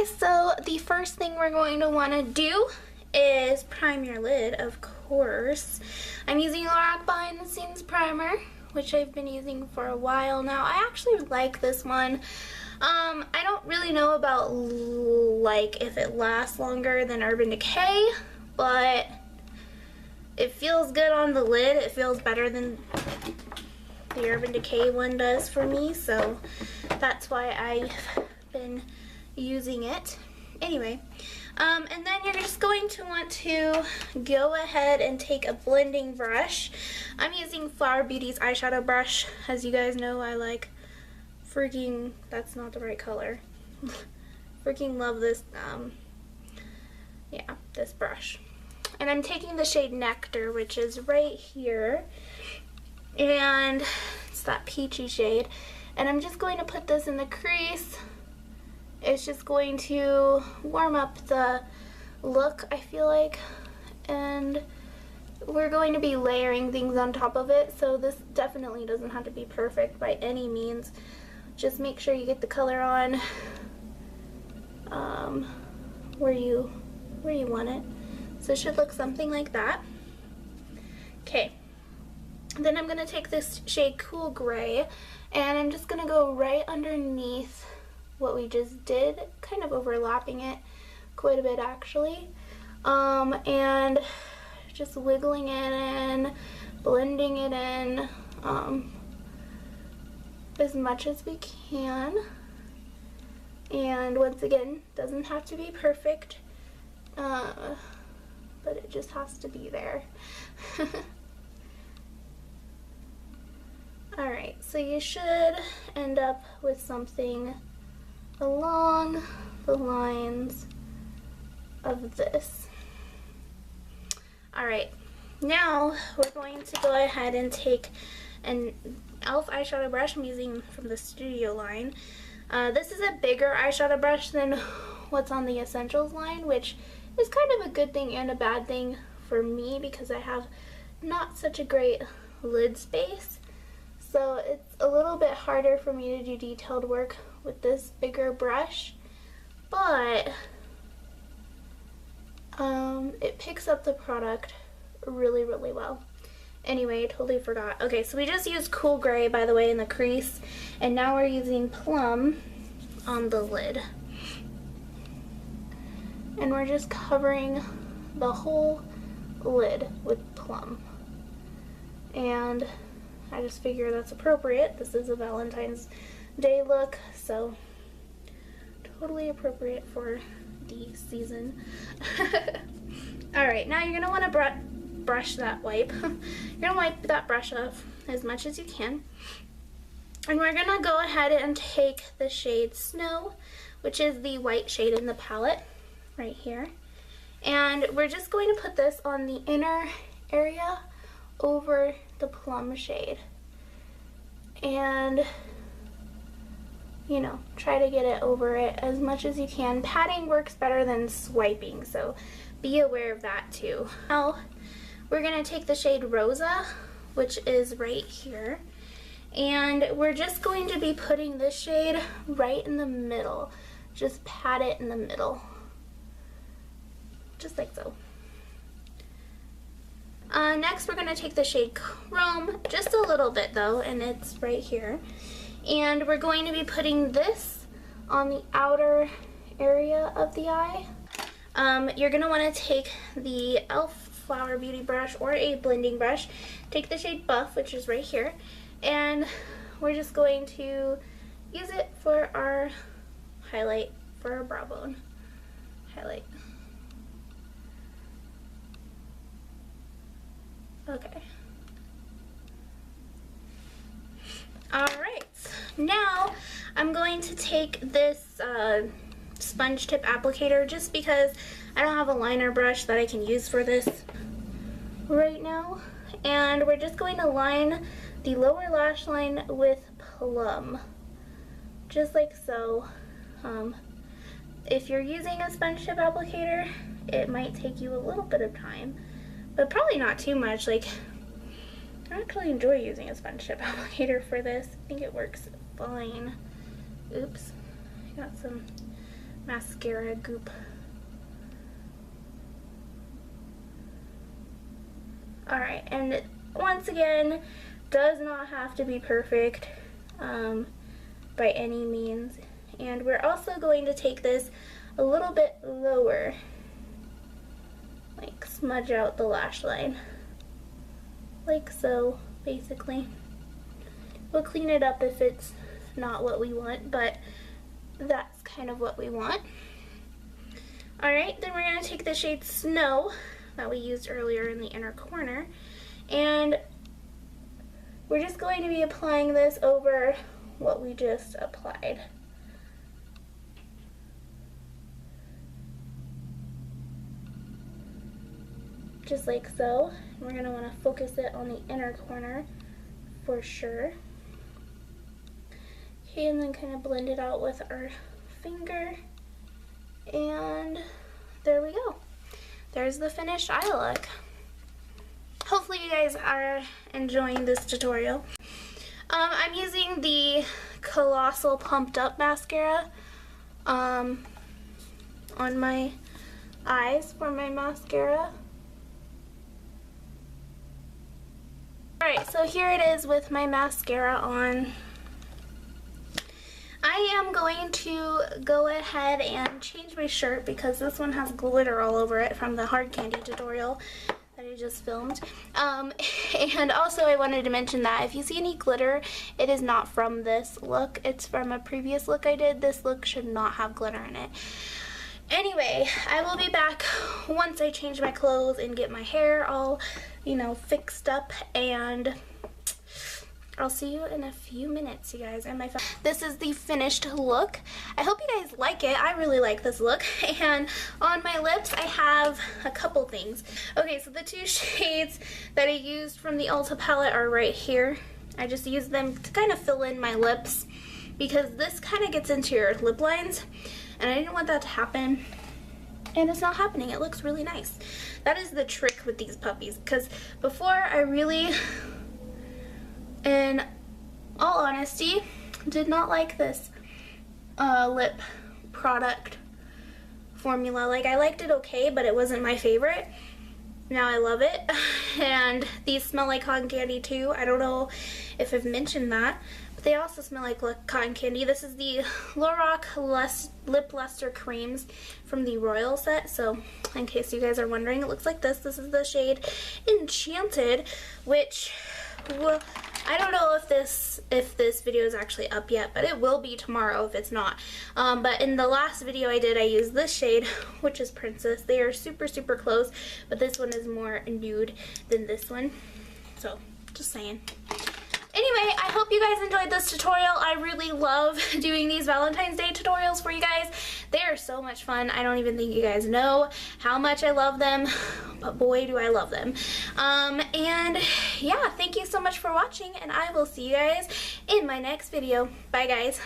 Okay, so the first thing we're going to want to do is prime your lid, of course. I'm using Lorac Behind the Scenes Primer, which I've been using for a while now. I actually like this one. I don't really know about like if it lasts longer than Urban Decay, but it feels good on the lid. It feels better than the Urban Decay one does for me, so that's why I've been using it. Anyway, and then you're just going to want to go ahead and take a blending brush. I'm using Flower Beauty's eyeshadow brush. As you guys know, I like freaking, that's not the right color. Freaking love this, yeah, this brush. And I'm taking the shade Nectar, which is right here. And it's that peachy shade. And I'm just going to put this in the crease. It's just going to warm up the look, I feel like. And we're going to be layering things on top of it, so this definitely doesn't have to be perfect by any means. Just make sure you get the color on where you want it. So it should look something like that. Okay. Then I'm going to take this shade Cool Gray, and I'm just going to go right underneath what we just did, kind of overlapping it quite a bit actually, and just wiggling it in, blending it in as much as we can. And once again, doesn't have to be perfect, but it just has to be there. Alright, so you should end up with something along the lines of this. Alright, now we're going to go ahead and take an e.l.f. eyeshadow brush. I'm using from the Studio line. This is a bigger eyeshadow brush than what's on the Essentials line, which is kind of a good thing and a bad thing for me because I have not such a great lid space. So it's a little bit harder for me to do detailed work with this bigger brush, but it picks up the product really, really well. Anyway, I totally forgot. Okay, so we just used Cool Gray, by the way, in the crease, and now we're using Plum on the lid. And we're just covering the whole lid with Plum. And I just figure that's appropriate. This is a Valentine's Day look, so totally appropriate for the season. Alright, now you're going to want to brush that wipe. You're going to wipe that brush off as much as you can. And we're going to go ahead and take the shade Snow, which is the white shade in the palette right here. And we're just going to put this on the inner area over the Plum shade. And, you know, try to get it over it as much as you can. Patting works better than swiping, so be aware of that too. Now, we're going to take the shade Rosa, which is right here, and we're just going to be putting this shade right in the middle. Just pat it in the middle, just like so. Next, we're going to take the shade Chrome, just a little bit though, and it's right here. And we're going to be putting this on the outer area of the eye. You're going to want to take the e.l.f. Flower Beauty brush or a blending brush. Take the shade Buff, which is right here, and we're just going to use it for our highlight, for our brow bone highlight. Okay. Alright, now I'm going to take this sponge tip applicator just because I don't have a liner brush that I can use for this right now. And we're just going to line the lower lash line with Plum, just like so. If you're using a sponge tip applicator, it might take you a little bit of time, but probably not too much. Like, I actually enjoy using a sponge tip applicator for this. I think it works fine. Oops, I got some mascara goop. Alright, and once again, does not have to be perfect by any means. And we're also going to take this a little bit lower, like smudge out the lash line, like so, basically. We'll clean it up if it's not what we want, but that's kind of what we want. Alright, then we're going to take the shade Snow that we used earlier in the inner corner, and we're just going to be applying this over what we just applied. Just like so. We're going to want to focus it on the inner corner for sure. Okay, and then kind of blend it out with our finger. And there we go. There's the finished eye look. Hopefully you guys are enjoying this tutorial. I'm using the Colossal Pumped Up mascara on my eyes for my mascara. Alright, so here it is with my mascara on. I am going to go ahead and change my shirt because this one has glitter all over it from the hard candy tutorial that I just filmed. And also I wanted to mention that if you see any glitter, it is not from this look. It's from a previous look I did. This look should not have glitter in it. Anyway, I will be back once I change my clothes and get my hair all, you know, fixed up, and I'll see you in a few minutes, you guys. And this is the finished look. I hope you guys like it. I really like this look. And on my lips, I have a couple things. Okay, so the two shades that I used from the Ulta palette are right here. I just used them to kind of fill in my lips because this kind of gets into your lip lines, and I didn't want that to happen. And it's not happening. It looks really nice. That is the trick with these puppies, because before I really, in all honesty, did not like this lip product formula. Like, I liked it okay, but it wasn't my favorite. Now I love it. And these smell like cotton candy too. I don't know if I've mentioned that, but they also smell like cotton candy. This is the Lorac Lip Luster Creams from the Royal set. So in case you guys are wondering, it looks like this. This is the shade Enchanted, which, well, I don't know if this video is actually up yet, but it will be tomorrow if it's not. But in the last video I did, I used this shade, which is Princess. They are super, super close, but this one is more nude than this one. So, just saying. Anyway, I hope you guys enjoyed this tutorial. I really love doing these Valentine's Day tutorials for you guys. They are so much fun. I don't even think you guys know how much I love them, but boy do I love them. And yeah, thank you so much for watching, and I will see you guys in my next video. Bye guys.